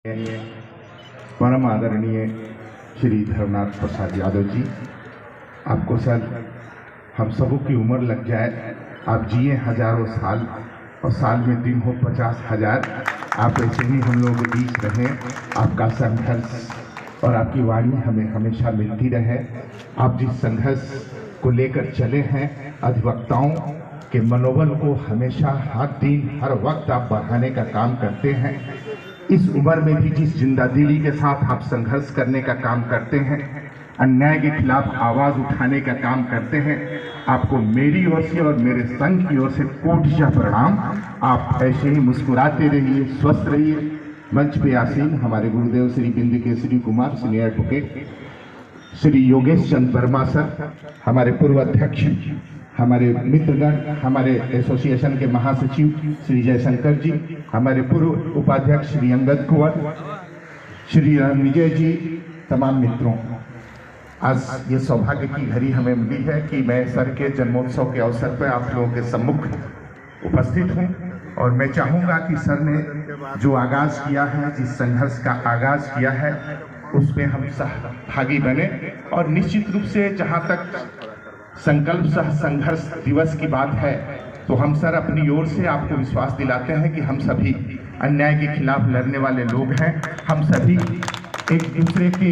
परम आदरणीय श्री धर्मनाथ प्रसाद यादव जी, आपको सर हम सबों की उम्र लग जाए, आप जिए हजारों साल और साल में दिन हो 50,000, आप ऐसे ही हम लोगों के बीच रहें। आपका संघर्ष और आपकी वाणी हमें हमेशा मिलती रहे। आप जिस संघर्ष को लेकर चले हैं, अधिवक्ताओं के मनोबल को हमेशा हर दिन हर वक्त आप बढ़ाने का काम करते हैं। इस उम्र में भी जिस जिंदादिली के साथ आप संघर्ष करने का काम करते हैं, अन्याय के खिलाफ आवाज उठाने का काम करते हैं, आपको मेरी ओर से और मेरे संघ की ओर से कोटिशा प्रणाम। आप ऐसे ही मुस्कुराते रहिए, स्वस्थ रहिए। मंच पे आसीन हमारे गुरुदेव श्री बिंद Kesari Kumar senior advocate, Shri Yogesh Chandra Verma sir, हमारे पूर्व अध्यक्ष, हमारे मित्रगण, हमारे एसोसिएशन के महासचिव श्री जयशंकर जी, हमारे पूर्व उपाध्यक्ष श्री अंगद कुंवर, श्री विजय जी, तमाम मित्रों, आज ये सौभाग्य की घड़ी हमें मिली है कि मैं सर के जन्मोत्सव के अवसर पर आप लोगों के सम्मुख उपस्थित हूँ। और मैं चाहूँगा कि सर ने जो आगाज किया है, जिस संघर्ष का आगाज किया है, उसमें हम सहभागी बने। और निश्चित रूप से जहाँ तक संकल्प सह संघर्ष दिवस की बात है, तो हम सर अपनी ओर से आपको विश्वास दिलाते हैं कि हम सभी अन्याय के खिलाफ लड़ने वाले लोग हैं। हम सभी एक दूसरे के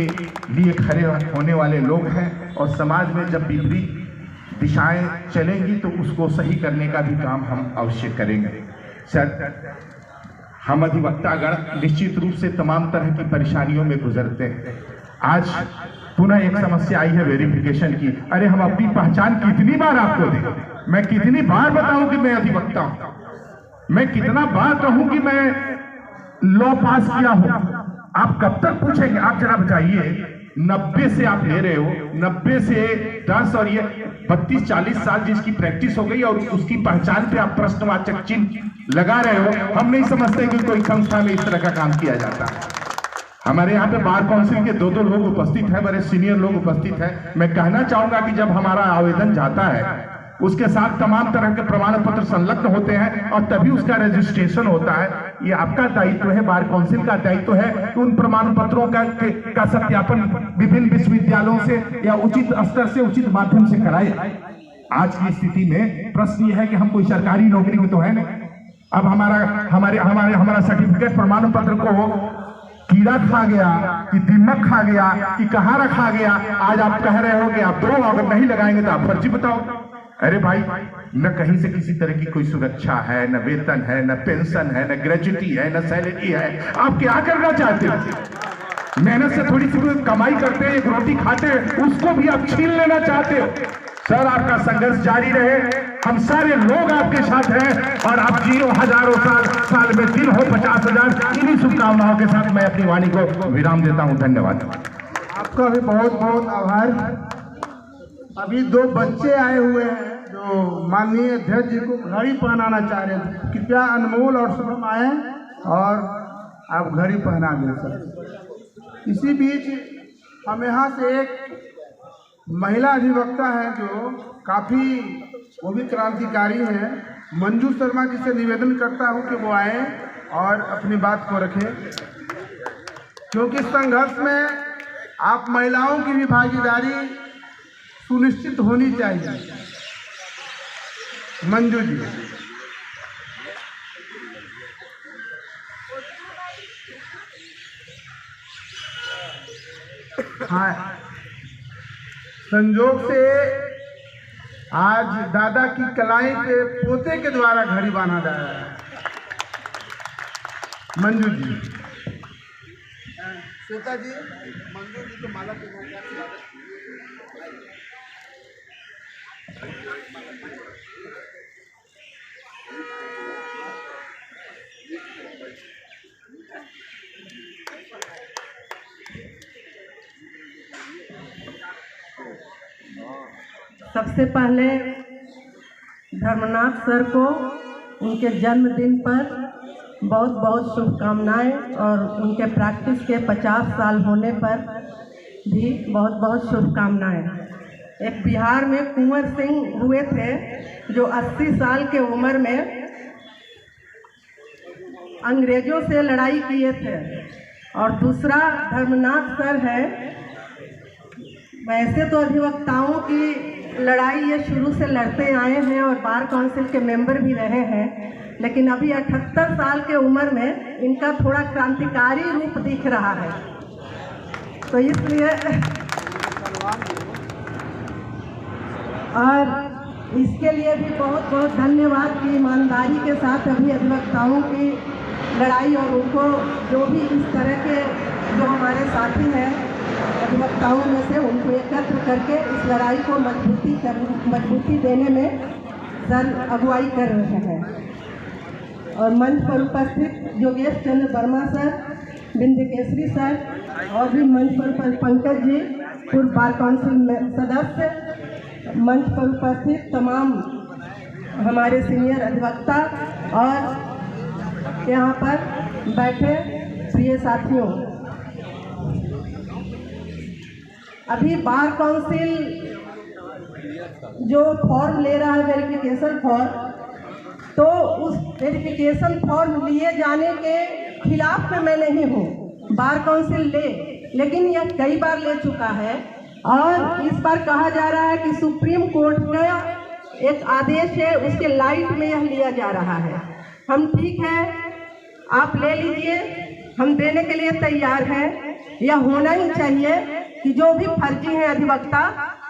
लिए खड़े होने वाले लोग हैं और समाज में जब विपरीत दिशाएं चलेंगी तो उसको सही करने का भी काम हम अवश्य करेंगे। सर, हम अधिवक्तागण निश्चित रूप से तमाम तरह की परेशानियों में गुजरते हैं। आज पुनः एक समस्या आई है वेरिफिकेशन की। अरे हम अपनी पहचान कितनी बार आपको दें? मैं कितनी बार बताऊं कि मैं अधिवक्ता हूं? मैं कितना बार कहूं कि मैं लॉ पास किया हूं? आप कब तक पूछेंगे? आप जरा बताइए, 90 से आप ले रहे हो, 90 से 10 और ये 32-40 साल जिसकी प्रैक्टिस हो गई और उसकी पहचान पे आप प्रश्नवाचक चिन्ह लगा रहे हो। हम नहीं समझते कि कोई संस्था में इस तरह का काम किया जाता है। हमारे यहाँ पे बार काउंसिल के 2-2 लोग उपस्थित हैं, बड़े सीनियर लोग उपस्थित हैं। मैं कहना चाहूंगा कि जब हमारा आवेदन जाता है, उसके साथ तमाम तरह के प्रमाण पत्र संलग्न होते हैं और तभी उसका रजिस्ट्रेशन होता है। ये आपका दायित्व है, बार काउंसिल का दायित्व है कि उन प्रमाण पत्रों का सत्यापन विभिन्न विश्वविद्यालयों से या उचित स्तर से, उचित माध्यम से कराए। आज की स्थिति में प्रश्न ये है कि हम कोई सरकारी नौकरी में तो है नहीं। अब हमारा सर्टिफिकेट प्रमाण पत्र को कीड़ा खा गया कि दीमक खा गया कि कहाँ रखा गया, आज आप कह रहे हो कि आप दो, अगर नहीं लगाएंगे तो आप फर्जी बताओ। अरे भाई, न कहीं से किसी तरह की कोई सुरक्षा है, न वेतन है, न पेंशन है, न ग्रेजुटी है, न सैलरी है। आप क्या करना चाहते हो? मेहनत से थोड़ी सी कमाई करते हैं, एक रोटी खाते हैं, उसको भी आप छीन लेना चाहते हो। सर, आपका संघर्ष जारी रहे। हम सारे लोग आपके साथ हैं और आप जियो हजारों साल में दिन हो 50,000। इन्हीं शुभकामनाओं के साथ मैं अपनी वाणी को विराम देता हूं। धन्यवाद। आपका भी बहुत बहुत आभार। अभी 2 बच्चे आए हुए हैं जो माननीय अध्यक्ष जी को घड़ी पहनाना चाह रहे थे। कृपया अनमोल और शुभम आए और आप घड़ी पहना दें सर। इसी बीच हम यहाँ से एक महिला अधिवक्ता है जो काफ़ी, वो भी क्रांतिकारी हैं, मंजू शर्मा जी से निवेदन करता हूँ कि वो आए और अपनी बात को रखें, क्योंकि संघर्ष में आप महिलाओं की भी भागीदारी सुनिश्चित होनी चाहिए। मंजू जी, हाँ, संजोग से आज दादा की कलाई पे पोते के द्वारा घड़ी बांधा जा रहा है। मंजू जी, श्वेता जी, मंजू जी को माला पहनाकर सबसे पहले धर्मनाथ सर को उनके जन्मदिन पर बहुत बहुत शुभकामनाएं और उनके प्रैक्टिस के 50 साल होने पर भी बहुत बहुत शुभकामनाएं। एक बिहार में कुंवर सिंह हुए थे जो 80 साल के उम्र में अंग्रेजों से लड़ाई किए थे और दूसरा धर्मनाथ सर है। वैसे तो अधिवक्ताओं की लड़ाई ये शुरू से लड़ते आए हैं और बार काउंसिल के मेंबर भी रहे हैं, लेकिन अभी 78 साल के उम्र में इनका थोड़ा क्रांतिकारी रूप दिख रहा है। तो इसलिए और इसके लिए भी बहुत बहुत धन्यवाद कि ईमानदारी के साथ अभी अधिवक्ताओं की लड़ाई और उनको जो भी इस तरह के जो हमारे साथी हैं अधिवक्ताओं में से उनको एकत्र करके इस लड़ाई को मजबूती देने में सर अगुवाई कर रहे हैं। और मंच पर उपस्थित योगेश चंद्र वर्मा सर, बिंदु केसरी सर और भी मंच पर पंकज जी, पूर्व बार काउंसिल सदस्य, मंच पर उपस्थित तमाम हमारे सीनियर अधिवक्ता और यहाँ पर बैठे प्रिय साथियों। अभी बार काउंसिल जो फॉर्म ले रहा है वेरिफिकेशन फॉर्म, तो उस वेरिफिकेशन फॉर्म लिए जाने के खिलाफ में मैं नहीं हूँ। बार काउंसिल लेकिन यह कई बार ले चुका है और इस बार कहा जा रहा है कि सुप्रीम कोर्ट का एक आदेश है, उसके लाइट में यह लिया जा रहा है। हम ठीक है, आप ले लीजिए, हम देने के लिए तैयार हैं। यह होना ही चाहिए कि जो भी फर्जी हैं अधिवक्ता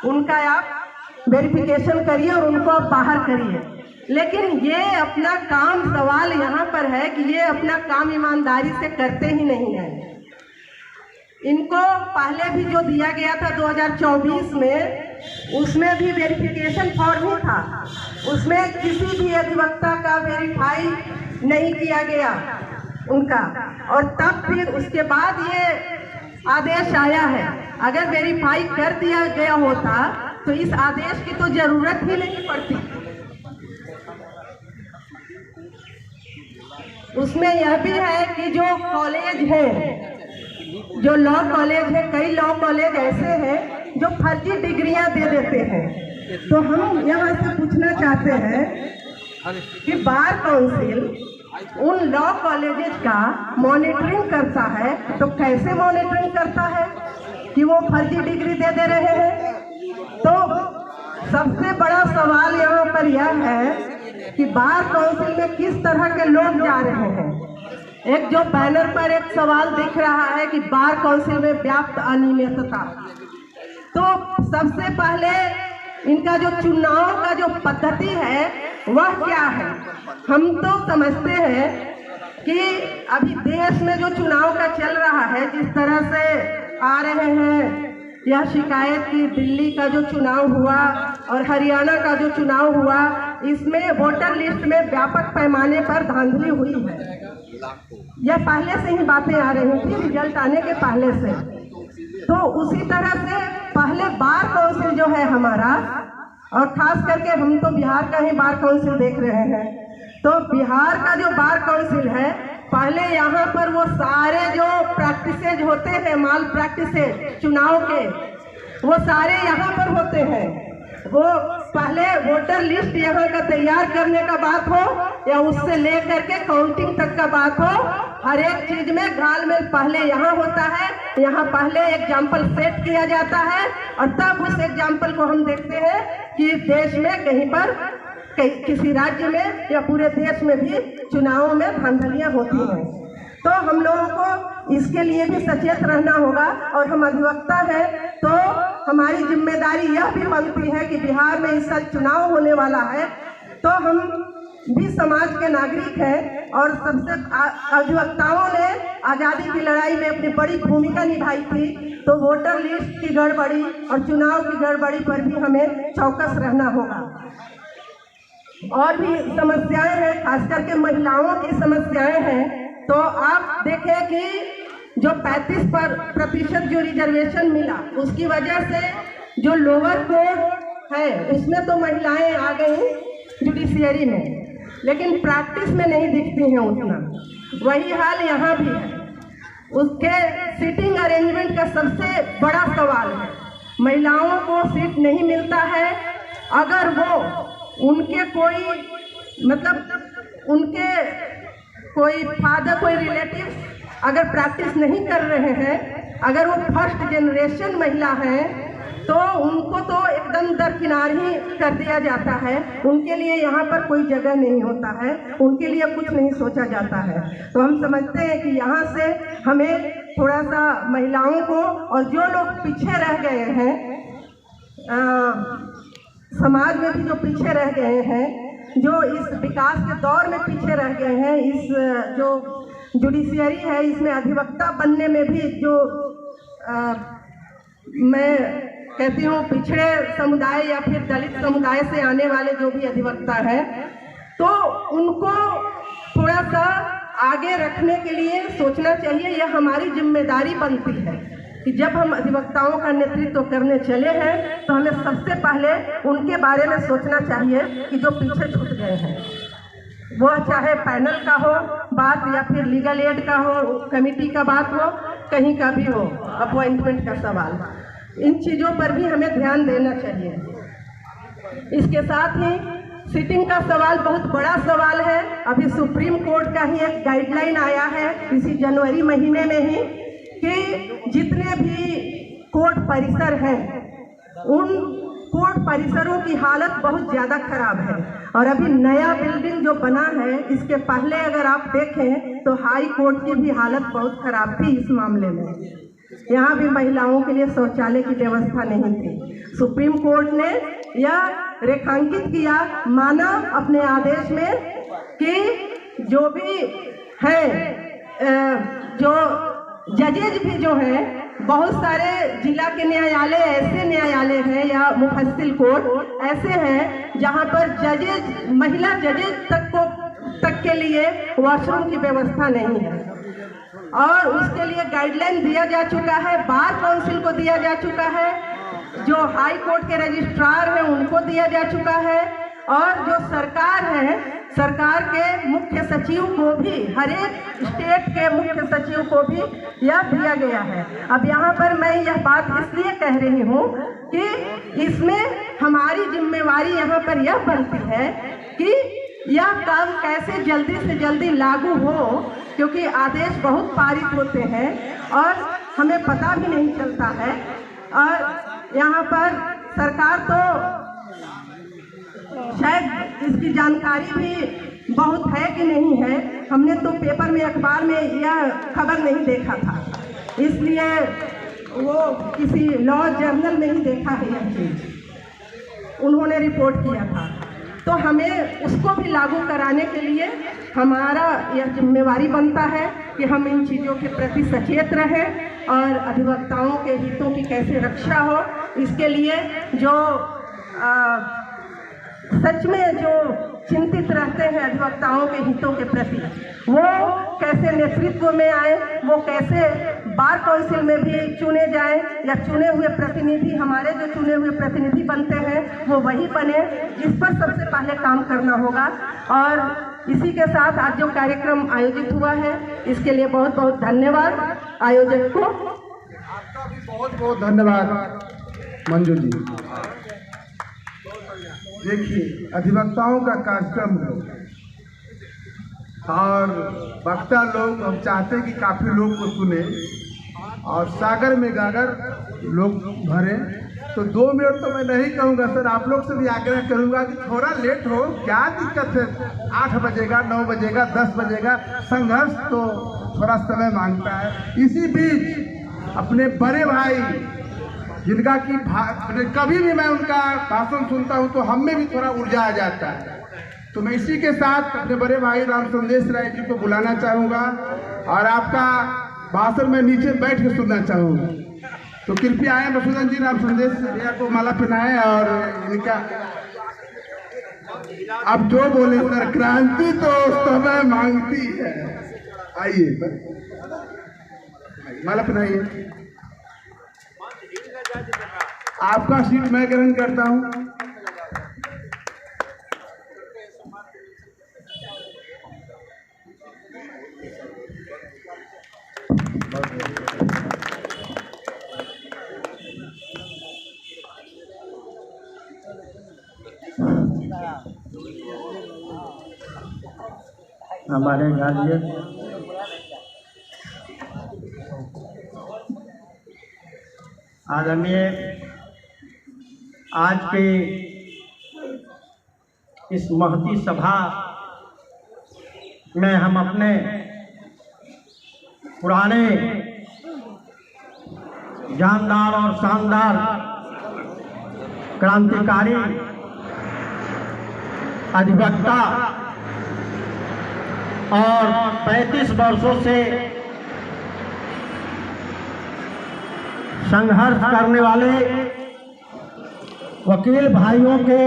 उनका आप वेरिफिकेशन करिए और उनको आप बाहर करिए। लेकिन ये अपना काम, सवाल यहाँ पर है कि ये अपना काम ईमानदारी से करते ही नहीं हैं। इनको पहले भी जो दिया गया था 2024 में, उसमें भी वेरिफिकेशन फॉर्म ही था, उसमें किसी भी अधिवक्ता का वेरीफाई नहीं किया गया उनका, और तब फिर उसके बाद ये आदेश आया है। अगर वेरीफाई कर दिया गया होता तो इस आदेश की तो जरूरत ही नहीं पड़ती। उसमें यह भी है कि जो कॉलेज है, जो लॉ कॉलेज है, कई लॉ कॉलेज ऐसे हैं जो फर्जी डिग्रियां दे देते हैं। तो हम यहाँ से पूछना चाहते हैं कि बार काउंसिल उन लॉ कॉलेजेस का मॉनिटरिंग करता है तो कैसे मॉनिटरिंग करता है कि वो फर्जी डिग्री दे रहे हैं? तो सबसे बड़ा सवाल यहाँ पर यह है कि बार काउंसिल में किस तरह के लोग जा रहे हैं। एक जो बैनर पर एक सवाल दिख रहा है कि बार काउंसिल में व्याप्त अनियमितता, तो सबसे पहले इनका जो चुनाव का जो पद्धति है वह क्या है? हम तो समझते हैं कि अभी देश में जो चुनाव का चल रहा है, जिस तरह से आ रहे हैं, यह शिकायत की दिल्ली का जो चुनाव हुआ और हरियाणा का जो चुनाव हुआ, इसमें वोटर लिस्ट में व्यापक पैमाने पर धांधली हुई है। यह पहले से ही बातें आ रही थी, रिजल्ट आने के पहले से। तो उसी तरह से पहले बार काउंसिल जो है हमारा, और खास करके हम तो बिहार का ही बार काउंसिल देख रहे हैं, तो बिहार का जो बार काउंसिल है, पहले यहाँ पर वो सारे जो प्रैक्टिसेज होते हैं, माल प्रैक्टिसेज चुनाव के, वो सारे यहाँ पर होते हैं। वो पहले वोटर लिस्ट यहाँ का तैयार करने का बात हो या उससे लेकर के काउंटिंग तक का बात हो, हर एक चीज में घालमेल पहले यहाँ होता है। यहाँ पहले एग्जाम्पल सेट किया जाता है और तब उस एग्जाम्पल को हम देखते हैं कि देश में कहीं पर किसी राज्य में या पूरे देश में भी चुनावों में धांधलियाँ होती हैं। तो हम लोगों को इसके लिए भी सचेत रहना होगा, और हम अधिवक्ता हैं तो हमारी जिम्मेदारी यह भी बनती है कि बिहार में इस साल चुनाव होने वाला है, तो हम भी समाज के नागरिक हैं और सबसे अधिवक्ताओं ने आज़ादी की लड़ाई में अपनी बड़ी भूमिका निभाई थी। तो वोटर लिस्ट की गड़बड़ी और चुनाव की गड़बड़ी पर भी हमें चौकस रहना होगा। और भी समस्याएं हैं, खास करके महिलाओं की समस्याएं हैं। तो आप देखें कि जो 35% जो रिजर्वेशन मिला, उसकी वजह से जो लोअर कोर्ट है उसमें तो महिलाएं आ गई जुडिशियरी में, लेकिन प्रैक्टिस में नहीं दिखती हैं उतना। वही हाल यहाँ भी है। उसके सीटिंग अरेंजमेंट का सबसे बड़ा सवाल है, महिलाओं को सीट नहीं मिलता है। अगर वो उनके कोई मतलब उनके कोई फादर, कोई रिलेटिव अगर प्रैक्टिस नहीं कर रहे हैं, अगर वो फर्स्ट जनरेशन महिला हैं, तो उनको तो एकदम दरकिनार ही कर दिया जाता है। उनके लिए यहाँ पर कोई जगह नहीं होता है, उनके लिए कुछ नहीं सोचा जाता है। तो हम समझते हैं कि यहाँ से हमें थोड़ा सा महिलाओं को, और जो लोग पीछे रह गए हैं, समाज में भी जो पीछे रह गए हैं, जो इस विकास के दौर में पीछे रह गए हैं, इस जो जुडिशियरी है इसमें अधिवक्ता बनने में भी जो मैं कहती हूँ पिछड़े समुदाय या फिर दलित समुदाय से आने वाले जो भी अधिवक्ता हैं, तो उनको थोड़ा सा आगे रखने के लिए सोचना चाहिए। यह हमारी जिम्मेदारी बनती है कि जब हम अधिवक्ताओं का नेतृत्व करने चले हैं तो हमें सबसे पहले उनके बारे में सोचना चाहिए कि जो पीछे छूट गए हैं, वह चाहे पैनल का हो बात या फिर लीगल एड का हो, कमेटी का बात हो, कहीं का भी हो, अपॉइंटमेंट का सवाल, इन चीज़ों पर भी हमें ध्यान देना चाहिए। इसके साथ ही सीटिंग का सवाल बहुत बड़ा सवाल है। अभी सुप्रीम कोर्ट का ही एक गाइडलाइन आया है इसी जनवरी महीने में ही कि जितने भी कोर्ट परिसर हैं उन कोर्ट परिसरों की हालत बहुत ज़्यादा खराब है। और अभी नया बिल्डिंग जो बना है, इसके पहले अगर आप देखें तो हाई कोर्ट की भी हालत बहुत खराब थी। इस मामले में यहाँ भी महिलाओं के लिए शौचालय की व्यवस्था नहीं थी। सुप्रीम कोर्ट ने यह रेखांकित किया, माना अपने आदेश में कि जो भी हैं, जो जजेज भी जो हैं, बहुत सारे जिला के न्यायालय ऐसे न्यायालय हैं या मुफस्सिल कोर्ट ऐसे हैं जहां पर जजेज, महिला जजेज तक के लिए वॉशरूम की व्यवस्था नहीं है। और उसके लिए गाइडलाइन दिया जा चुका है, बार काउंसिल को दिया जा चुका है, जो हाई कोर्ट के रजिस्ट्रार हैं उनको दिया जा चुका है, और जो सरकार है, सरकार के मुख्य सचिव को भी, हर एक स्टेट के मुख्य सचिव को भी यह दिया गया है। अब यहाँ पर मैं यह बात इसलिए कह रही हूँ कि इसमें हमारी जिम्मेवारी यहाँ पर यह बनती है कि यह काम कैसे जल्दी से जल्दी लागू हो, क्योंकि आदेश बहुत पारित होते हैं और हमें पता भी नहीं चलता है। और यहाँ पर सरकार तो शायद इसकी जानकारी भी बहुत है कि नहीं है, हमने तो पेपर में, अखबार में यह खबर नहीं देखा था, इसलिए वो किसी लॉ जर्नल में ही देखा है यह चीज़, उन्होंने रिपोर्ट किया था। तो हमें उसको भी लागू कराने के लिए हमारा यह जिम्मेवारी बनता है कि हम इन चीज़ों के प्रति सचेत रहें और अधिवक्ताओं के हितों की कैसे रक्षा हो, इसके लिए जो सच में जो चिंतित रहते हैं अधिवक्ताओं के हितों के प्रति, वो कैसे नेतृत्व में आए, वो कैसे बार काउंसिल में भी चुने जाएं, या चुने हुए प्रतिनिधि, हमारे जो चुने हुए प्रतिनिधि बनते हैं वो वही बने, इस पर सबसे पहले काम करना होगा। और इसी के साथ आज जो कार्यक्रम आयोजित हुआ है इसके लिए बहुत बहुत धन्यवाद आयोजक को। आपका भी बहुत बहुत धन्यवाद मंजू जी। देखिए, अधिवक्ताओं का कार्यक्रम हो और वक्ता लोग, हम चाहते हैं कि काफ़ी लोग को सुने और सागर में गागर लोग भरे। तो 2 मिनट तो मैं नहीं कहूँगा सर, आप लोग से भी आग्रह करूँगा कि थोड़ा लेट हो, क्या दिक्कत है, 8 बजेगा, 9 बजेगा, 10 बजेगा, संघर्ष तो थोड़ा समय मांगता है। इसी बीच अपने बड़े भाई जिनका कि कभी भी मैं उनका भाषण सुनता हूं तो हम में भी थोड़ा ऊर्जा आ जाता है, तो मैं इसी के साथ अपने बड़े भाई राम संदेश राय जी को बुलाना चाहूँगा और आपका भाषण मैं नीचे बैठ के सुनना चाहूँगा। तो कृपया आए मसूदन जी, राम संदेश भैया को माला पहनाएं और इनका अब जो बोले सर, क्रांति तो समय मांगती है। आइए माला पहनाइए। आपका सीट मैं ग्रहण करता हूं। हमारे गार्जियन आदरणीय आज के इस महती सभा में हम अपने पुराने जानदार और शानदार क्रांतिकारी अधिवक्ता और 35 वर्षों से संघर्ष करने वाले वकील भाइयों के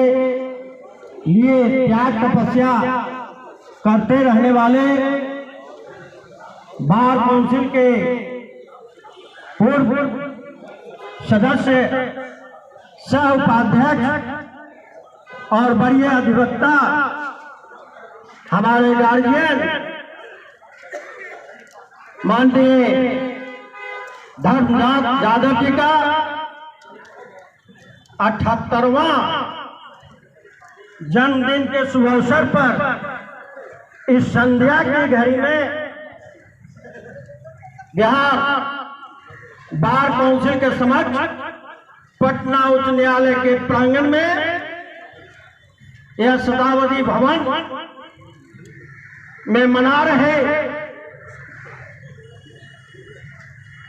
लिए त्याग तपस्या करते रहने वाले बार काउंसिल के पूर्व सदस्य सह उपाध्यक्ष और वरीय अधिवक्ता हमारे गार्जियन माननीय धर्मनाथ यादव जी का 78वां जन्मदिन के शुभ अवसर पर इस संध्या की घड़ी में बिहार बार काउंसिल के समक्ष पटना उच्च न्यायालय के प्रांगण में यह शताब्दी भवन में मना रहे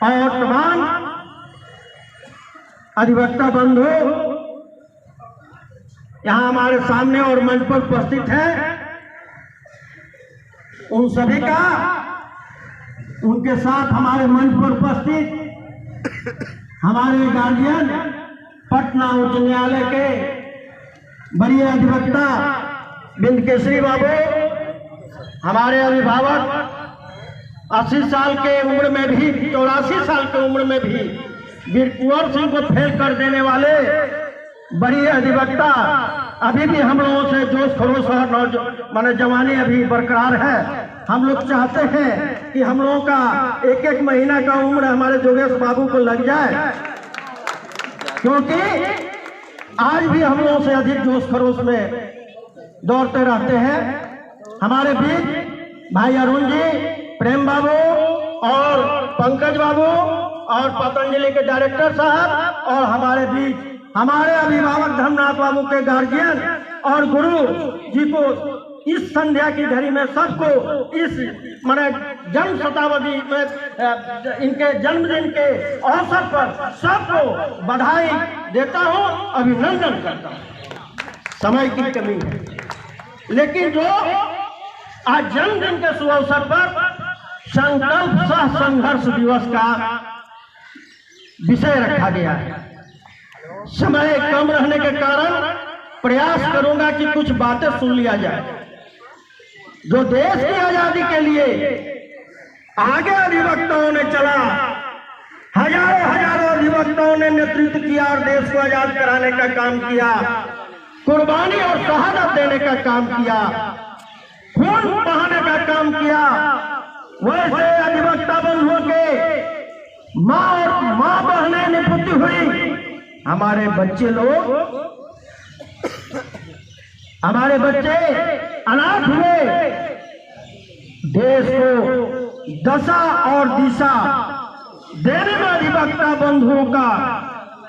और तमाम अधिवक्ता बंधु यहाँ हमारे सामने और मंच पर उपस्थित हैं, उन सभी का उनके साथ हमारे मंच पर उपस्थित हमारे गार्जियन पटना उच्च न्यायालय के वरीय अधिवक्ता बिंदकेसरी बाबू, हमारे अभिभावक 80 साल के उम्र में भी 84 साल की उम्र में भी वीर कुंवर सिंह को फेल कर देने वाले वरीय अधिवक्ता, अभी भी हम लोगों से जोश खरोश और माने जवानी अभी बरकरार है। हम लोग चाहते हैं कि हम लोगों का एक एक महीना का उम्र हमारे जोगेश बाबू को लग जाए, क्योंकि आज भी हम लोगों से अधिक जोश खरोश में दौड़ते रहते हैं। हमारे बीच भाई अरुण जी, प्रेम बाबू और पंकज बाबू और पतंजलि के डायरेक्टर साहब और हमारे बीच हमारे अभिभावक धर्मनाथ बाबू के गार्जियन और गुरु जी को इस संध्या की घड़ी में सबको इस माने जन्म शताब्दी में इनके जन्मदिन के अवसर पर सबको बधाई देता हूँ, अभिनंदन करता हूँ। समय की कमी है, लेकिन जो आज जन्मदिन के शुभ अवसर पर संकल्प सह संघर्ष दिवस का विषय रखा गया है। समय कम रहने के कारण प्रयास करूंगा कि कुछ बातें सुन लिया जाए। जो देश की आजादी के लिए आगे अधिवक्ताओं ने चला, हजारों अधिवक्ताओं ने नेतृत्व किया और देश को आजाद कराने का काम किया, कुर्बानी और शहादत देने का काम किया, खून बहाने का काम किया, वैसे अधिवक्ता बंधुओं के माँ और माँ बहनें निपुत्ति हुई। हमारे बच्चे लोग, हमारे बच्चे अनाथ हुए। देश को दशा और दिशा देने में अधिवक्ता बंधुओं का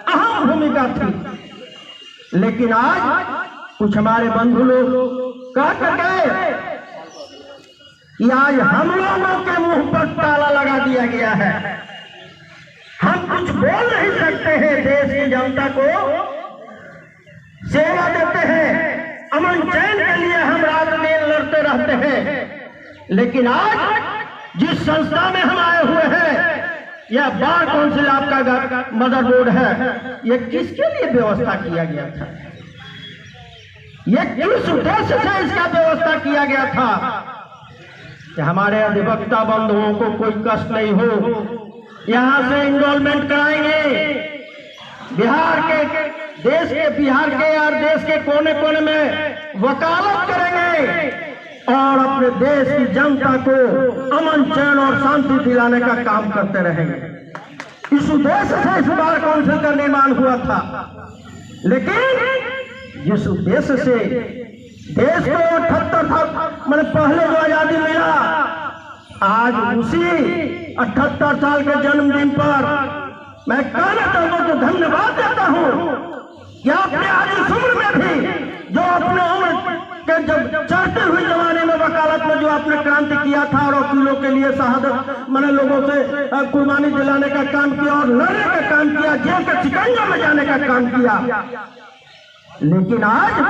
अहम भूमिका थी, लेकिन आज कुछ हमारे बंधु लोग कह गए कि आज हम लोगों के मुंह पर ताला लगा दिया गया है, हम कुछ बोल नहीं सकते हैं। देश की जनता को सेवा देते हैं, अमन चैन के लिए हम रात दिन लड़ते रहते हैं, लेकिन आज जिस संस्था में हम आए हुए हैं, यह बार काउंसिल आपका मदरबोर्ड है, यह किसके लिए व्यवस्था किया गया था? यह किस उद्देश्य से इसका व्यवस्था किया गया था कि हमारे अधिवक्ता बंधुओं को कोई कष्ट नहीं हो। यहाँ से इनरोलमेंट कराएंगे, बिहार के और देश के कोने कोने में वकालत करेंगे और अपने देश की जनता को अमन चैन और शांति दिलाने का काम करते रहेंगे। इस उद्देश्य से इस बार काउंसिल का निर्माण हुआ था, लेकिन जिस उद्देश्य से देश को 78 मैंने पहले जो आजादी मिला, आज उसी 78 साल के जन्मदिन पर मैं काला तंबू को धन्यवाद देता हूँ कि आपने आज इस उम्र में भी जो अपने उम्र के जब चढ़ते हुए जमाने में वकालत में जो आपने क्रांति किया था और वकीलों के लिए शहादत मैंने लोगों से कुर्बानी दिलाने का काम किया और लड़ने का काम किया, जेल के शिकंजे में जाने का काम किया, लेकिन आज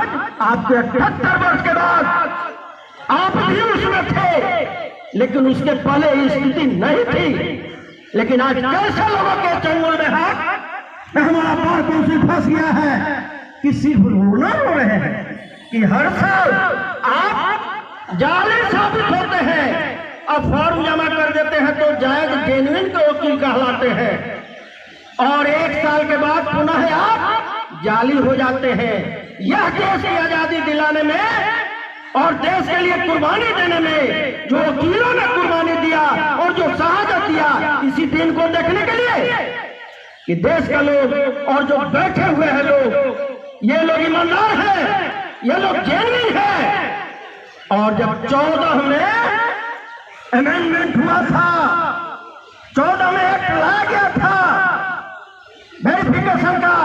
आपके 78 वर्ष के बाद आप भी उसमें थे, लेकिन उसके पहले ये स्थिति नहीं थी। लेकिन आज कैसे लोगों के चंगुल में है, हमारा बार कौंसिल फंस गया है कि सिर्फ रोना रो रहे हैं कि हर साल आप जाली साबित होते हैं, अब फॉर्म जमा कर देते हैं तो जायज जेन्युइन के वकील कहलाते हैं, और 1 साल के बाद पुनः आप जाली हो जाते हैं। यह देश की आजादी दिलाने में और देश के लिए कुर्बानी देने में जो वकीलों ने कुर्बानी दिया और जो शहादत दिया, इसी दिन को देखने के लिए कि देश का लोग और जो बैठे हुए हैं लोग, ये लोग ईमानदार हैं, ये लोग जेन्युइन हैं। और जब 14 में अमेंडमेंट हुआ था, 14 में एक्ट लाया गया था वेरिफिकेशन का,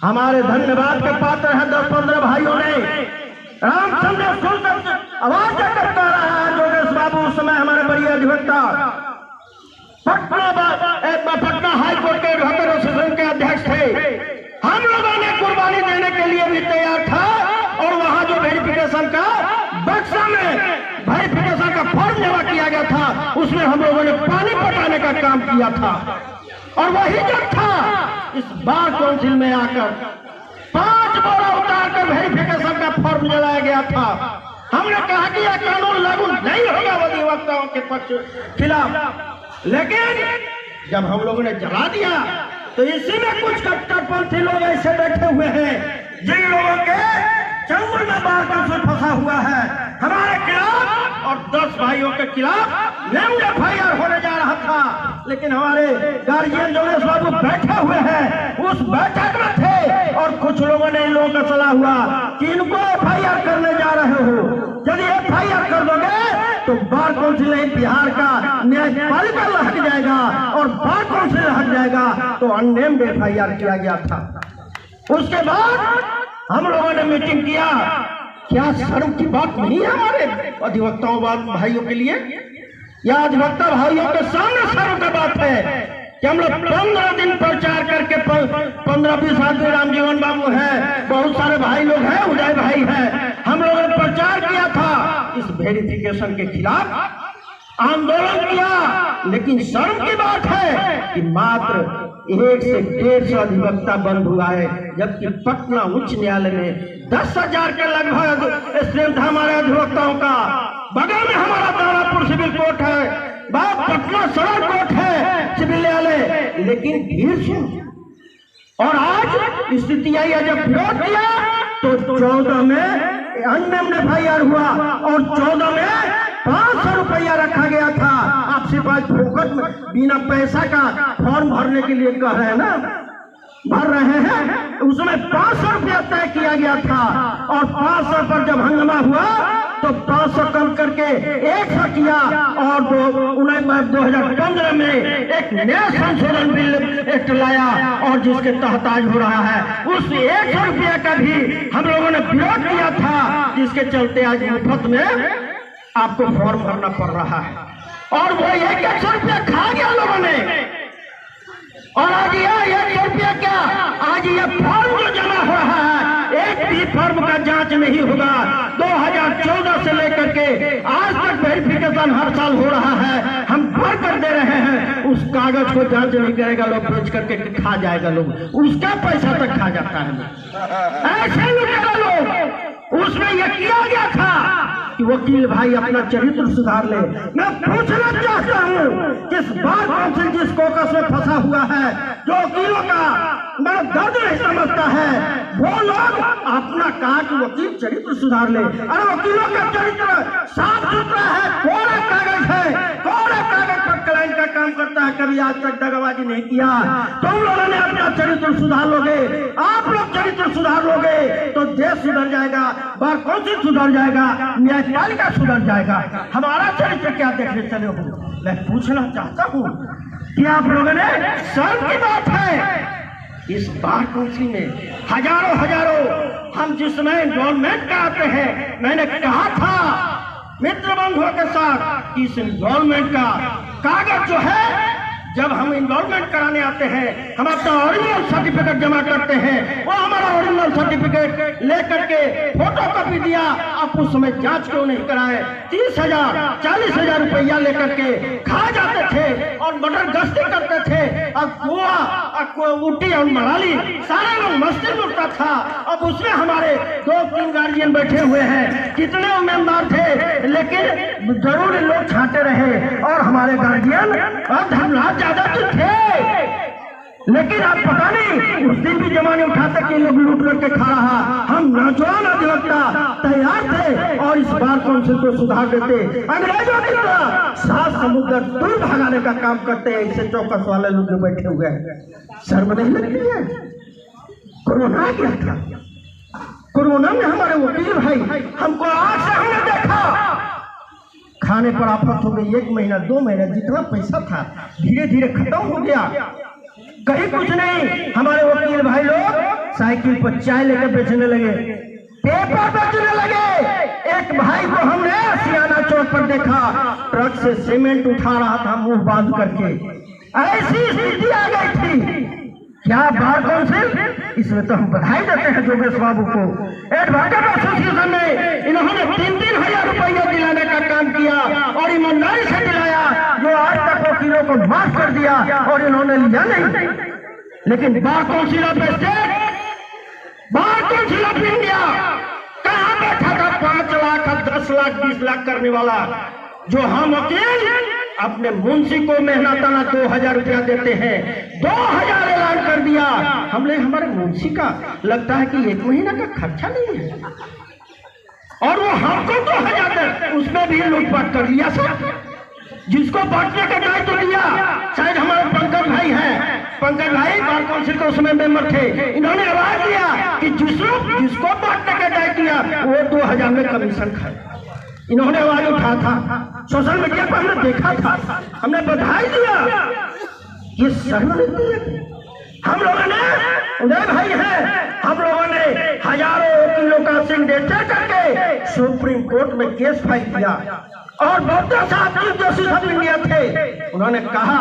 हमारे धन्यवाद के पात्र हैं 10-15 भाइयों ने रामचंद्र सुनकर आवाज देकर कह रहा है, जोगेश बाबू उस समय हमारे बड़ी अधिवक्ता पटना हाई कोर्ट के एडवोकेट एसोसिएशन के अध्यक्ष थे, हम लोगों ने कुर्बानी देने के लिए भी तैयार था, और वहां जो वेरिफिकेशन का बक्सा में वेरिफिकेशन का फॉर्म जमा किया गया था, उसमें हम लोगों ने पानी पटाने का काम किया था। और वही जब था इस बार काउंसिल में आकर 5 बोरा उतार कर वेरिफिकेशन का फॉर्म जलाया गया था। हमने कहा कि यह कानून लागू नहीं होगा अधिवक्ताओं के पक्ष खिलाफ, लेकिन जब हम लोगों ने जला दिया तो इसी में कुछ कट्टरपंथी लोग ऐसे बैठे हुए हैं जिन लोगों के चंगुल में बार काउंसिल फंसा हुआ है हमारे खिलाफ, और 10 भाइयों के खिलाफ नेम्ड एफआईआर होने जा रहा था, लेकिन हमारे गार्जियन जोगेश बाबू बैठे हुए हैं, उस बैठक में थे, और कुछ लोगों ने इन लोगों का सलाह हुआ कि इनको एफआईआर करने जा रहे हो, यदि एफआईआर कर दोगे तो बार काउंसिल बिहार का न्यायपालिका लहक जाएगा और बार काउंसिल लहक जाएगा, तो अननेम्ड एफआईआर किया गया था। उसके बाद हम लोगों ने मीटिंग किया, क्या शर्म की बात नहीं है हमारे अधिवक्ताओं भाइयों के लिए, या अधिवक्ता भाइयों के सामने शर्म की बात है कि हम लोग 15 दिन प्रचार करके 15-20 आदमी, रामजीवन बाबू है, बहुत सारे भाई लोग हैं, उदय भाई है, हम लोगों ने प्रचार किया था इस वेरिफिकेशन के खिलाफ, आंदोलन किया, लेकिन शर्म की बात है कि मात्र 1 से 150 अधिवक्ता बंद हुआ है, जबकि पटना उच्च न्यायालय में 10,000 के लगभग स्ट्रेंथ हमारे अधिवक्ताओं का। बगल में हमारा दानापुर सिविल कोर्ट है, पटना सदर कोर्ट है सिविल न्यायालय, लेकिन भीड़ सुन। और आज स्थिति आई है, जब विरोध किया तो 14 में अननेम्ड एफआईआर हुआ और 14 में 500 रुपया रखा गया था। आपसे बात फोकट में बिना पैसा का फॉर्म भरने के लिए कह रहे हैं ना, भर रहे हैं, उसमें 500 रुपया तय किया गया था, और 500 पर जब हंगामा हुआ तो 500 कम करके 100 किया, और 2015 में एक नया संशोधन बिल एक्ट लाया, और जिसके तहत आज हो रहा है उस 100 रुपया का भी हम लोगों ने विरोध किया था, जिसके चलते आज मुफ्त में आपको फॉर्म भरना पड़ रहा है, और वो 100 रुपया खा गया लोगों ने। और आज यह 100 रुपया क्या, आज ये फॉर्म जो जमा हो रहा है, एक भी फॉर्म का जांच नहीं होगा। 2014 से लेकर के आज तक वेरिफिकेशन हर साल हो रहा है, हम भर कर दे रहे हैं, उस कागज को जांच नहीं करेगा, लोग बेच करके खा जाएगा, लोग उसका पैसा तक खा जाता है। ऐसे लोग उसमें यह किया गया था कि वकील भाई अपना चरित्र सुधार ले। मैं पूछना चाहता हूँ किस बार काउंसिल जिस कोकस में फंसा हुआ है, जो वकीलों का मैं दर्द नहीं समझता है, वो लोग अपना कहा कि वकील चरित्र सुधार ले। अरे वकीलों का चरित्र साफ सुथरा है, कोरा कागज है, कोरा कागज पर क्लाइंट का काम करता है, कभी आज तक दगाबाजी नहीं किया। तुम लोगों ने अपना चरित्र सुधार लोगे, आप लोग चरित्र सुधार लोगे तो देश सुधर जाएगा, बार काउंसिल सुधर जाएगा, न्यायपालिका सुधर जाएगा। हमारा चरित्र क्या देखने चले हो? मैं पूछना चाहता हूँ कि आप लोगों ने शर्म की बात है। इस बार काउंसिल में हजारों हम जिसमें इन्वॉल्वमेंट कराते हैं, मैंने कहा था मित्र बंधुओं के साथ कि इस इन्वॉल्वमेंट का कागज जो है, जब हम इन्वॉल्वमेंट कराने आते हैं हम अपना ओरिजिनल सर्टिफिकेट जमा करते हैं, वो हमारा ओरिजिनल सर्टिफिकेट लेकर के फोटो कॉपी दिया। आप उस समय जांच क्यों नहीं कराए? 30,000 40,000 रुपया लेकर के खा जाते थे और मटर गश्ती करते थे। अब गोवा ऊटी और मनाली सारे लोग मस्ती लुटता था। अब उसमें हमारे 2-3 गार्जियन बैठे हुए हैं, कितने उम्मीदवार थे, लेकिन जरूर लोग छांटे रहे और हमारे गार्जियन और धर्मराज ज्यादा तो थे, लेकिन आप पता नहीं उस दिन भी जमाने उठाते कि लोग लूट करके खा रहा। हम नौजवान अधिवक्ता तैयार थे और इस बार काउंसिल को सुधार देते। अंग्रेजों की तरह 7 समुद्र दूर भगाने का काम करते हैं। इससे चौकस वाले लोग जो बैठे हुए हैं, शर्म नहीं लगती है? कोरोना क्या था? कोरोना में हमारे वकील भाई हमको आग से हमने देखा, खाने पर आफत हो गई। 1 महीना 2 महीना जितना पैसा था धीरे धीरे खत्म हो गया। कहीं कुछ नहीं, हमारे वकील भाई लोग साइकिल पर चाय लेकर बेचने लगे, पेपर बेचने लगे। एक भाई को हमने सियाना चौक पर देखा, ट्रक से सीमेंट उठा रहा था मुंह बांध करके। ऐसी स्थिति आ गई थी। क्या बार काउंसिल, इसमें तो हम बधाई देते हैं जोगेश बाबू को। एडवोकेट एसोसिएशन ने इन्होंने 3-3 हजार रुपया दिलाने का काम किया और ईमानदारी से दिलाया, जो आज तक वकीलों को माफ कर दिया और इन्होंने लिया नहीं। लेकिन bar council of state, bar council of India कहाँ बैठा था? 5 लाख 10 लाख 20 लाख करने वाला, जो हम वकील अपने मुंशी को मेहनताना 2,000 रुपया देते हैं, 2,000 ऐलान कर दिया। हमने हमारे मुंशी का लगता है कि 1 महीना का खर्चा नहीं है और वो हमको 2,000 दे, उसमें भी लूटपाट कर दिया सर। जिसको बांटने का दायित्व दिया शायद हमारे पंकज भाई हैं, पंकज भाई बार काउंसिल के उसमें मेंबर थे। इन्होंने आवाज दिया कि जिसको बांटने का दायित्व दिया वो 2,000 में कमीशन खाए। इन्होंने आवाज उठाया था, सोशल मीडिया पर हमने देखा था, हमने बधाई दिया। ये शर्म नहीं है? हम लोगों ने, उदय भाई है, हम लोगों ने हजारों वकीलों का सिग्नेचर करके सुप्रीम कोर्ट में केस फाइल किया और बहुत साहब चीफ जस्टिस ऑफ इंडिया थे। उन्होंने कहा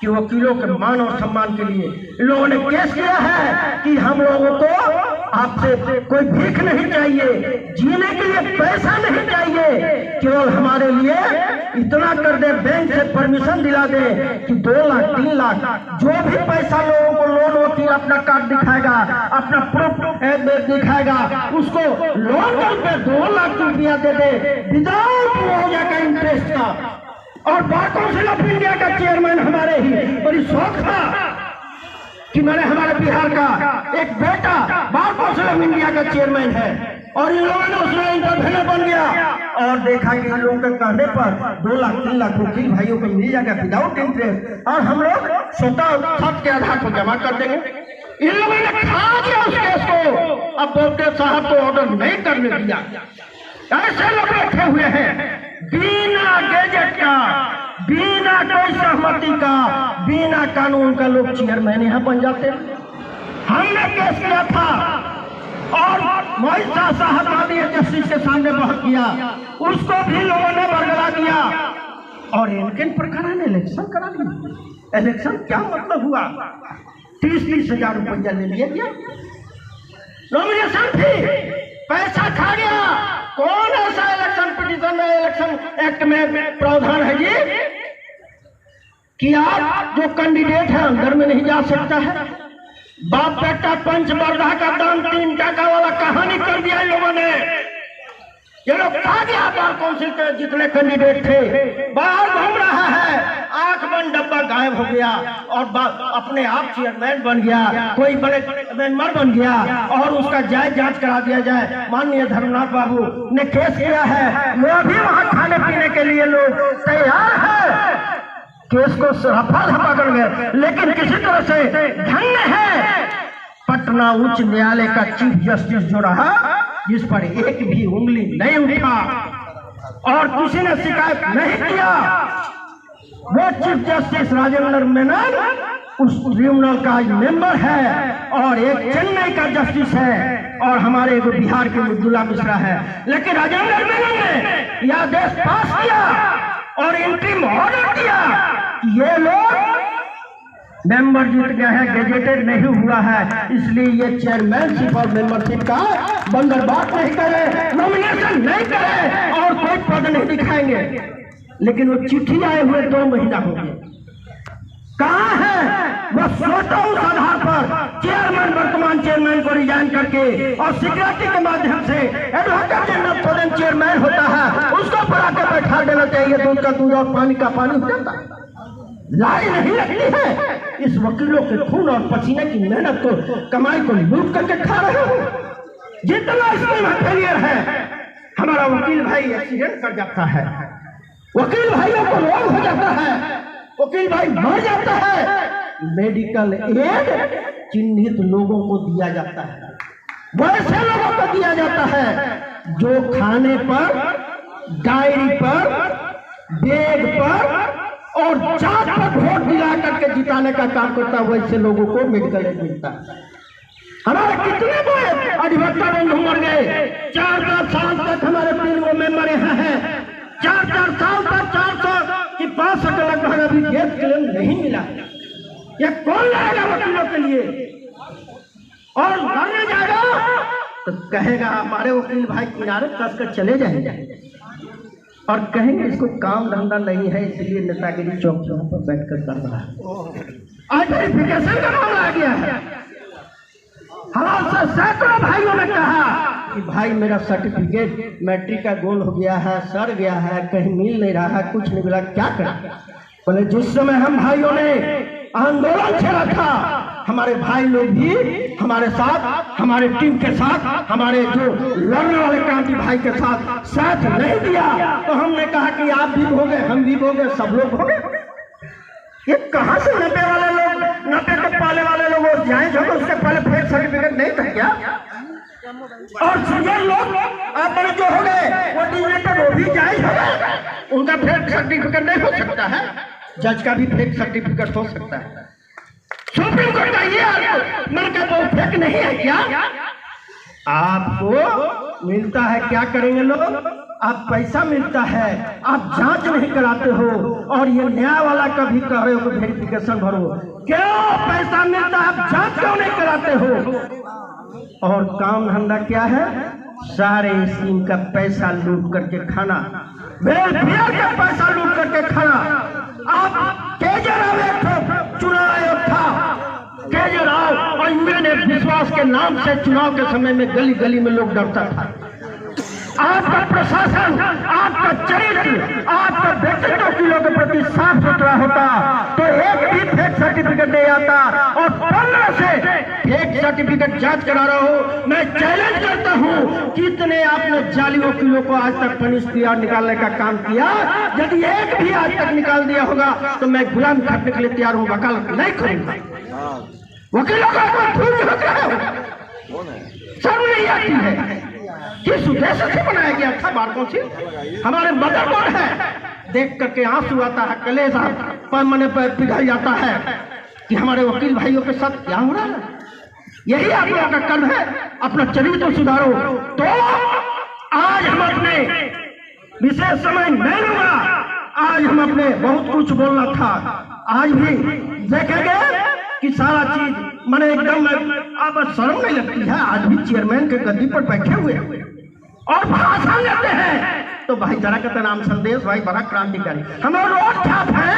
कि वकीलों के मान और सम्मान के लिए इन लोगों ने केस किया है कि हम लोगों को आपसे कोई भीख नहीं चाहिए, जीने के लिए पैसा नहीं चाहिए, केवल हमारे लिए इतना कर दे, बैंक से परमिशन दिला दे कि 2 लाख 3 लाख जो भी पैसा लोगों को लोन वकील अपना कार्ड दिखाएगा, अपना प्रूफ दिखाएगा, उसको लोन पे 2 लाख रुपया दे दे विदाउट मुआवजा का इंटरेस्ट का। और बार काउंसिल ऑफ इंडिया का चेयरमैन हमारे ही, बड़ी शौक था कि मैंने हमारे बिहार का एक बेटा बार काउंसिल ऑफ इंडिया का चेयरमैन है और इन लोगों ने उसमें इंटरव्यू बन गया और देखा कि इन लोगों के कहने पर 2 लाख 3 लाख वकील भाइयों को मिल जाएगा विदाउट इंटरेस्ट और हम लोग स्वतः खत के आधार पर जमा कर देंगे। इन लोगों ने खा दिया उस केस को। अब बोलते साहब को ऑर्डर नहीं करने दिया। ऐसे लोग बैठे हुए हैं बिना गैजेट का, बिना कोई सहमति का, बिना कानून का लोग चेयरमैन यहाँ बन जाते हैं। हमने केस किया था और महिषा साहब माननीय जस्टिस के सामने बहस किया, उसको भी लोगों ने बरगला दिया और इनके प्रकार ने इलेक्शन करा दिया। इलेक्शन क्या मतलब हुआ? 30-30 हजार रुपया ले लिया गया, नॉमिनेशन थी, पैसा खा गया। कौन ऐसा इलेक्शन पिटीशन में, इलेक्शन एक्ट में प्रावधान है जी कि आप जो कैंडिडेट है अंदर में नहीं जा सकता है? बाप बेटा पंचवर्धा का दान 3 टका वाला कहानी कर दिया इन लोगों ने। ये लोग खा गया। बार काउंसिल के जितने कैंडिडेट थे बाहर घूम रहा है, आंख बंद डब्बा गायब हो गया और अपने आप चेयरमैन बन गया, कोई बड़े मेंबर बन गया और उसका जांच करा दिया जाए। माननीय धर्मनाथ बाबू ने केस किया है, वो भी वहां खाने पीने के लिए लोग तैयार है। केस को रफा दफा कर गए, लेकिन किसी तरह से धन्य है पटना उच्च न्यायालय का चीफ जस्टिस जो रहा, जिस पर एक भी उंगली नहीं उठा और किसी ने शिकायत नहीं किया वो चीफ जस्टिस राजेंद्र मेनन उस ट्रिब्यूनल का मेंबर है, और एक चेन्नई का जस्टिस है, और हमारे एक बिहार के मृदुला मिश्रा है। लेकिन राजेंद्र मेनन ने यह आदेश पास किया और इंटरिम ऑर्डर दिया कि ये लोग मेंबर जीत गया है, गेजेटेड नहीं हुआ है, इसलिए ये चेयरमैनशिप और मेंबरशिप का बंदरबाट नहीं करे, नॉमिनेशन नहीं करे और कोई पद नहीं दिखाएंगे। लेकिन वो चिट्ठी आए हुए 2 महीना हो गए, कहाँ है वो? सोचो उस आधार पर चेयरमैन, वर्तमान चेयरमैन को रिजाइन करके और सिक्योरिटी के माध्यम से एडवोकेट जनरल प्रेजेंट चेयरमैन होता है, उसको बुला के बैठा देना चाहिए। दूध का दूध और पानी का पानी हो जाता है। लाई नहीं लगती है। इस वकीलों के खून और पसीने की मेहनत को, कमाई को लूट करके खा रहे हो। जितना इसमें फेलियर है, हमारा वकील भाई एक्सीडेंट कर जाता है, वकील भाइयों को रोग हो जाता है, वकील भाई मर जाता है, मेडिकल एड चिन्हित लोगों को दिया जाता है, वैसे लोगों को दिया जाता है जो खाने पर, डायरी पर, बैग पर और चाट पर वोट दिला करके जिताने का काम करता है, वैसे लोगों को मेडिकल एड मिलता है। हमारे कितने बड़े अधिवक्ता बंधु मर गए। 4-4 साल तक हमारे 3 मेंबर यहाँ हैं, 4-4 साल तक 400 कि 500 के लगभग अभी डेथ क्लेम नहीं मिला। ये कौन लाएगा वकीलों के लिए? और लड़ने जाएगा तो कहेगा हमारे वकील भाई किनारे कस कर चले जाएंगे और कहेंगे इसको काम धंधा नहीं है, इसलिए नेतागिरी चौकियों पर बैठ कर कर रहा है। आज वेरिफिकेशन का मामला आ गया है। हमारे सैकड़ों भाइयों ने कहा कि भाई मेरा सर्टिफिकेट मैट्रिक का गोल हो गया है, सड़ गया है, कहीं मिल नहीं रहा है, कुछ नहीं मिला, क्या करें? बोले जिस समय हम भाइयों ने आंदोलन छेड़ा था, हमारे भाई लोग भी हमारे साथ, हमारे टीम के साथ, हमारे जो लड़ने वाले क्रांति भाई के साथ नहीं दिया, तो हमने कहा कि आप भी भोगे, हम भी भोगे, सब लोग भोगे। ये कहाँ से 90 वाले लोग, 90 के पाले वाले लोग जाए जो उससे पहले फेक सर्टिफिकेट नहीं था क्या? और सीनियर लोग आप जो हो गए वो डिजिटल, वो भी जायज हो गए, उनका फेक सर्टिफिकेट नहीं हो सकता है। जज का भी फेक सर्टिफिकेट हो सकता है। सुप्रीम कोर्ट का ये मन का वो फेक नहीं है क्या? आपको मिलता है, क्या करेंगे लोग? आप पैसा मिलता है, आप जांच नहीं कराते हो, और ये न्याय वाला कभी कह रहे हो कि वेरिफिकेशन भरो। क्यों पैसा मिलता है, आप जांच क्यों नहीं कराते हो? और काम धंधा क्या है? सारे स्कीम का पैसा लूट करके खाना, वेलफेयर का पैसा लूट करके खाना। आप केजरीवाल चुनाव आयोग था, केजरीवाल और मैंने विश्वास के नाम से चुनाव के समय में गली गली में लोग डरता था। आपका प्रशासन, आपका चरित्र, आपका व्यक्तित्व वकीलों के प्रति साफ सुथरा होता तो एक भी फेक सर्टिफिकेट नहीं आता। और 15 से फेक सर्टिफिकेट जांच करा रहा हूं। मैं चैलेंज करता हूं, कितने आपने जाली वकीलों को आज तक पनिश किया, निकालने का काम किया? यदि एक भी आज तक निकाल दिया होगा तो मैं गुलाम खटने के लिए तैयार हूं, वकालत नहीं करूंगा। वकीलों का शर्म नहीं आती है? किस उद्देश्य से बनाया गया था बार काउंसिल? हमारे मदरबोर्ड है, देख करके आंसू आता है, कलेश पर मने पर पिघल जाता है कि हमारे वकील भाइयों के साथ क्या हो रहा है। यही आप लोगों का कर्म है, अपना चरित्र सुधारो। तो आज हम अपने विशेष समय नहीं लूंगा, आज हम अपने बहुत कुछ बोलना था, आज भी देखेंगे कि सारा चीज मैंने एकदम अब शर्म नहीं लगती है। आज भी चेयरमैन के गद्दी पर बैठे हुए और भाषण लेते हैं तो भाईचारा का नाम संदेश भाई बड़ा क्रांतिकारी। हमें रोड छाप है,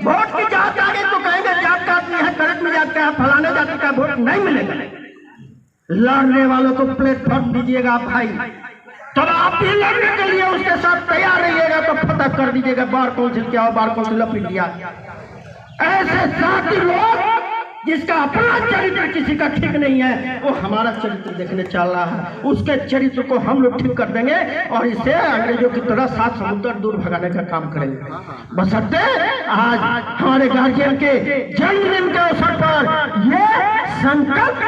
वोट की जात आ गई तो कहेंगे जात का आदमी है, करक में जात का है, फलाने जाति का वोट नहीं मिलेगा। लड़ने वालों को प्लेटफॉर्म दीजिएगा भाई, तब आप भी लड़ने के लिए उसके साथ तैयार रहिएगा तो फतह कर दीजिएगा। बार काउंसिल क्या हो, बार काउंसिल ऑफ इंडिया। ऐसे साथी लोग जिसका अपना चरित्र किसी का ठीक नहीं है, वो हमारा चरित्र देखने चल रहा है, उसके चरित्र को हम लोग ठीक कर देंगे और इसे अंग्रेजों की तरह 7 समुद्र दूर भगाने का काम करेंगे। बशर्ते आज हमारे गार्जियन के जन्मदिन के अवसर पर ये संकल्प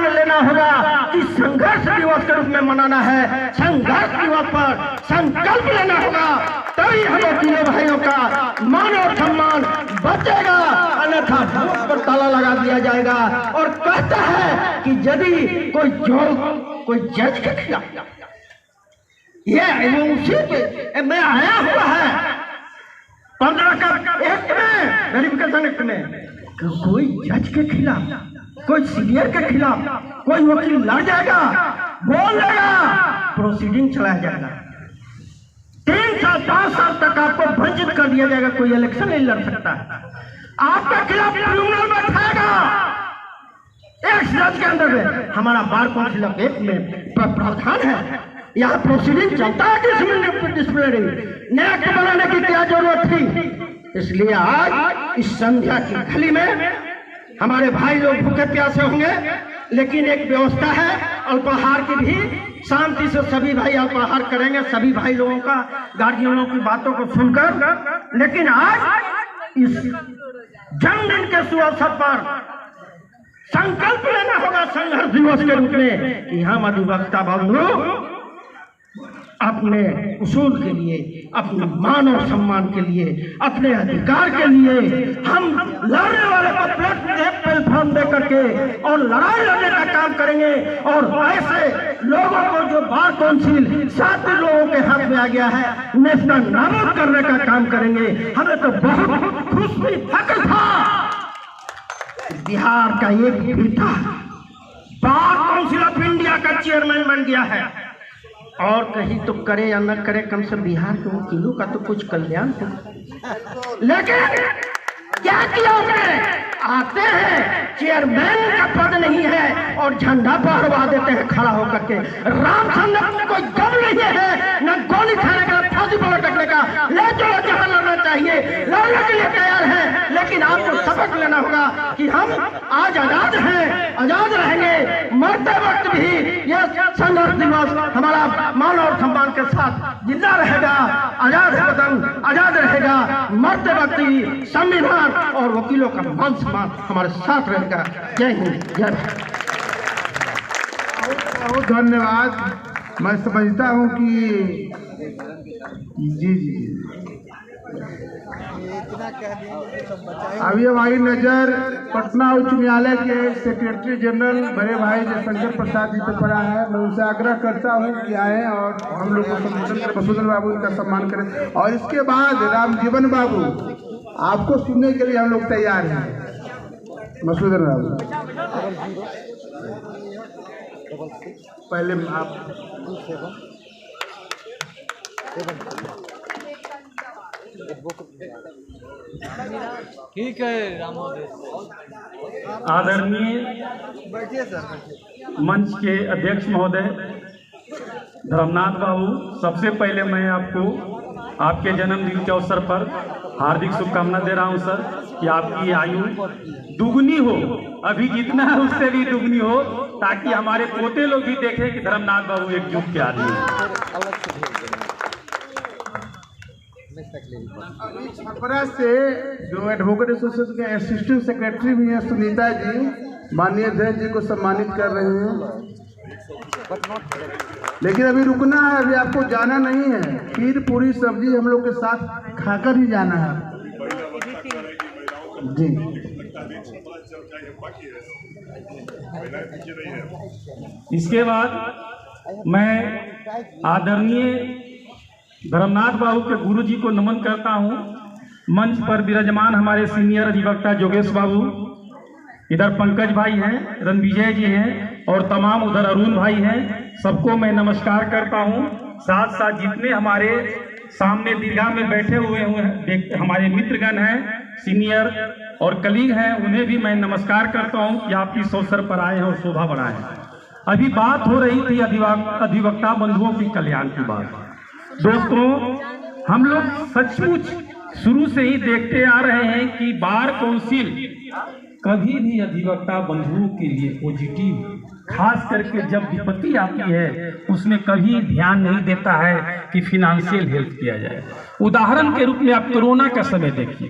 लेना होगा कि संघर्ष दिवस के रूप में मनाना है। संघर्ष दिवस पर संकल्प लेना होगा, तभी हम वकीलों भाइयों का मान और सम्मान बचेगा, अन्यथा भूख पर ताला लगा दिया जाएगा। और कहता है कि यदि कोई जज के खिलाफ ये उसी पे मैं आया हुआ है 15 का एक्ट में, वेरिफिकेशन एक्ट में, कोई जज के खिलाफ, कोई सीनियर के खिलाफ कोई वकील लड़ जाएगा, बोल देगा, प्रोसीडिंग चलाया जाएगा। 3 साल 5 साल तक आपको वंचित कर दिया जाएगा, कोई इलेक्शन नहीं लड़ सकता। आपके खिलाफ ट्रिब्यूनल बैठाएगा। एक जज के अंदर में हमारा बार काउंसिल एक्ट में प्रावधान है, यहाँ प्रोसीडिंग चलता है डिसिप्लिनरी, नया एक्ट बनाने की क्या जरूरत थी। इसलिए आज इस संध्या की घड़ी में हमारे भाई लोग भूखे प्यासे होंगे, लेकिन एक व्यवस्था है अल्पाहार की भी, शांति से सभी भाई अल्पाहार करेंगे, सभी भाई लोगों का गार्जियनों की बातों को सुनकर। लेकिन आज इस जन्मदिन के शुभ अवसर पर संकल्प लेना होगा संघर्ष दिवस के रूप में कि हम अधिवक्ता बंधु अपने उसूल के लिए, अपने मान और सम्मान के लिए, अपने अधिकार के लिए हम लड़ने वाले को प्लेटफॉर्म दे करके और लड़ाई लड़ने का काम करेंगे। और ऐसे लोगों को जो बार काउंसिल 7 लोगों के हाथ में आ गया है, नेशनल नाबूद करने का काम करेंगे। हमें तो बहुत खुशी फक्र था, बिहार का एक बेटा बार काउंसिल ऑफ इंडिया का चेयरमैन बन गया है। और कहीं तो करे या न करे, कम से बिहार के वकीलों का तो कुछ कल्याण हो। लेकिन क्या किया उसने? आते हैं, चेयरमैन का पद नहीं है और झंडा फहरवा देते हैं खड़ा होकर के। रामचंद्र में कोई गम नहीं है, न गोली खाने का, फांसी पर लटकने का। ले चलो जहां लड़ना चाहिए, लड़ने के लिए तैयार है। लेकिन आपको सबक लेना होगा कि हम आज आजाद हैं, आजाद रहेंगे, मरते वक्त भी यह संघर्ष दिवस हमारा मान और सम्मान के साथ जिंदा रहेगा। आजाद है वतन, आजाद रहेगा, मरते वक्त ही संविधान और वकीलों का मान सम्मान हमारे साथ रहेगा। जय हिंद, जय भारत। बहुत धन्यवाद। मैं समझता हूँ कि जी अभी हमारी नज़र पटना उच्च न्यायालय के सेक्रेटरी जनरल बड़े भाई जयशंकर प्रसाद जी पे पड़ा है। मैं उनसे आग्रह करता हूं कि आए और हम लोग को संबोधन करें, मसूदन बाबू का सम्मान करें। और इसके बाद रामजीवन बाबू, आपको सुनने के लिए हम लोग तैयार हैं। मसूदन बाबू पहले आप ठीक है। आदरणीय मंच के अध्यक्ष महोदय धर्मनाथ बाबू, सबसे पहले मैं आपको आपके जन्मदिन के अवसर पर हार्दिक शुभकामना दे रहा हूं सर, कि आपकी आयु दुगनी हो, अभी जितना है उससे भी दुगनी हो, ताकि हमारे पोते लोग भी देखें कि धर्मनाथ बाबू एक युग के आदमी हैं। छपरा से जो एडवोकेट एसोसिएशन के असिस्टेंट सेक्रेटरी भी हैं सुनीता जी, माननीय अध्यक्ष जी को सम्मानित कर रहे हैं। लेकिन अभी रुकना है, अभी आपको जाना नहीं है। खीर पूरी सब्जी हम लोग के साथ खाकर ही जाना है जी। इसके बाद मैं आदरणीय धर्मनाथ बाबू के गुरु जी को नमन करता हूं। मंच पर विराजमान हमारे सीनियर अधिवक्ता जोगेश बाबू, इधर पंकज भाई हैं, रणविजय जी हैं और तमाम उधर अरुण भाई हैं। सबको मैं नमस्कार करता हूं। साथ साथ जितने हमारे सामने दीर्घा में बैठे हुए हैं हमारे मित्रगण हैं, सीनियर और कलीग हैं, उन्हें भी मैं नमस्कार करता हूं कि आप इस अवसर पर आए हैं और शोभा बढ़ाएं। अभी बात हो रही थी अधिवक्ता बंधुओं की कल्याण की बात। दोस्तों, हम लोग सचमुच शुरू से ही देखते आ रहे हैं कि बार काउंसिल कभी भी अधिवक्ता बंधुओं के लिए पॉजिटिव, खास करके जब विपत्ति आती है उसमें कभी ध्यान नहीं देता है कि फिनेंशियल हेल्प किया जाए। उदाहरण के रूप में आप कोरोना का समय देखिए।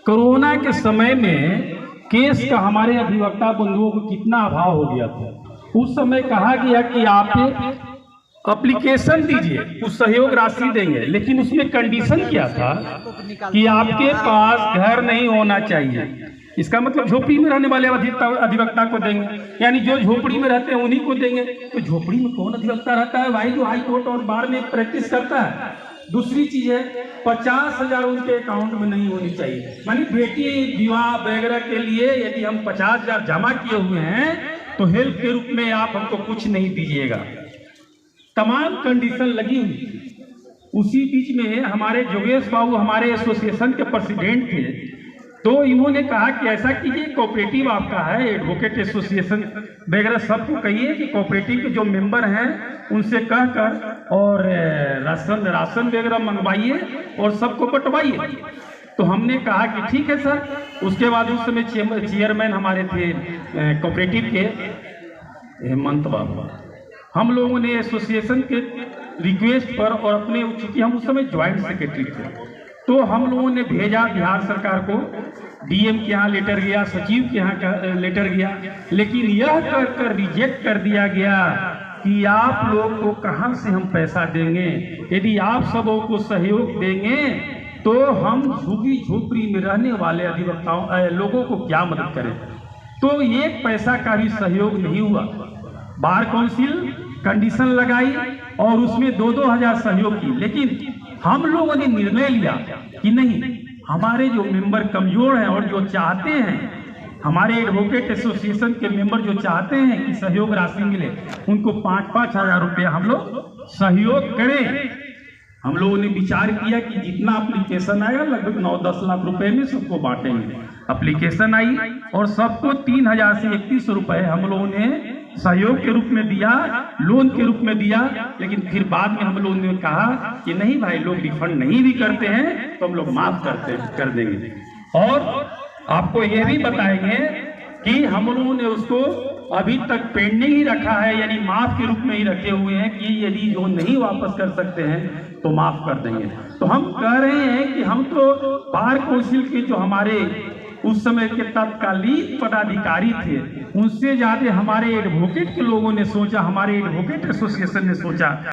कोरोना के समय में केस का हमारे अधिवक्ता बंधुओं को कितना अभाव हो गया था। उस समय कहा गया कि आप एप्लीकेशन दीजिए, कुछ सहयोग राशि देंगे, लेकिन उसमें कंडीशन क्या था कि आपके पास घर नहीं होना चाहिए। इसका मतलब झोपड़ी में रहने वाले अधिवक्ता को देंगे, यानी जो झोपड़ी में रहते हैं उन्हीं को देंगे। तो झोपड़ी में कौन अधिवक्ता रहता है भाई, जो हाई कोर्ट और बार में प्रैक्टिस करता है। दूसरी चीज है 50,000 उनके अकाउंट में नहीं होनी चाहिए। मानी बेटी विवाह वगैरह के लिए यदि हम 50,000 जमा किए हुए हैं तो हेल्प के रूप में आप हमको कुछ नहीं दीजिएगा। तमाम कंडीशन लगी हुई। उसी बीच में हमारे जोगेश बाबू हमारे एसोसिएशन के प्रेसिडेंट थे, तो इन्होंने कहा कि ऐसा कीजिए, कोऑपरेटिव आपका है, एडवोकेट एसोसिएशन वगैरह सबको कहिए कि कोऑपरेटिव के जो मेंबर हैं उनसे कहकर और राशन वगैरह मंगवाइए और सबको बंटवाइए। तो हमने कहा कि ठीक है सर। उसके बाद उस समय चेयरमैन हमारे थे कोऑपरेटिव के हेमंत बाबू। हम लोगों ने एसोसिएशन के रिक्वेस्ट पर और अपने, चूंकि हम उस समय ज्वाइंट सेक्रेटरी थे, तो हम लोगों ने भेजा बिहार सरकार को, डीएम के यहाँ लेटर गया, सचिव के यहाँ लेटर गया, लेकिन यह कर रिजेक्ट कर दिया गया कि आप लोग को कहाँ से हम पैसा देंगे। यदि आप सबों को सहयोग देंगे तो हम झुग्गी झोपड़ी में रहने वाले अधिवक्ताओं लोगों को क्या मदद करें। तो एक पैसा का भी सहयोग नहीं हुआ। बार काउंसिल कंडीशन लगाई और उसमें 2-2 हज़ार सहयोग की, लेकिन हम लोगों ने निर्णय लिया कि नहीं, हमारे जो मेंबर कमजोर हैं और जो चाहते हैं, हमारे एडवोकेट एसोसिएशन के मेंबर जो चाहते हैं कि सहयोग राशि मिले, उनको 5-5 हज़ार रुपये हम लोग सहयोग करें। हम लोगों ने विचार किया कि जितना एप्लीकेशन आएगा लगभग 9-10 लाख रुपए में सबको बांटेंगे। एप्लीकेशन आई और सबको 3,000 से 31 रुपए हम लोगों ने सहयोग के रूप में दिया, लोन के रूप में दिया। लेकिन फिर बाद में हम लोगों ने कहा कि नहीं भाई, लोग रिफंड नहीं भी करते हैं तो हम लोग माफ कर देंगे। और आपको यह भी बताएंगे कि हम लोगों ने उसको अभी तक पेंडिंग ही रखा है, यानी माफ के रूप में ही रखे हुए हैं कि यदि जो नहीं वापस कर सकते हैं तो माफ कर देंगे। तो हम कह रहे हैं कि हम तो बार काउंसिल के जो हमारे उस समय के तत्कालीन पदाधिकारी थे, उनसे ज्यादा हमारे एडवोकेट के लोगों ने सोचा, हमारे एडवोकेट एसोसिएशन ने सोचा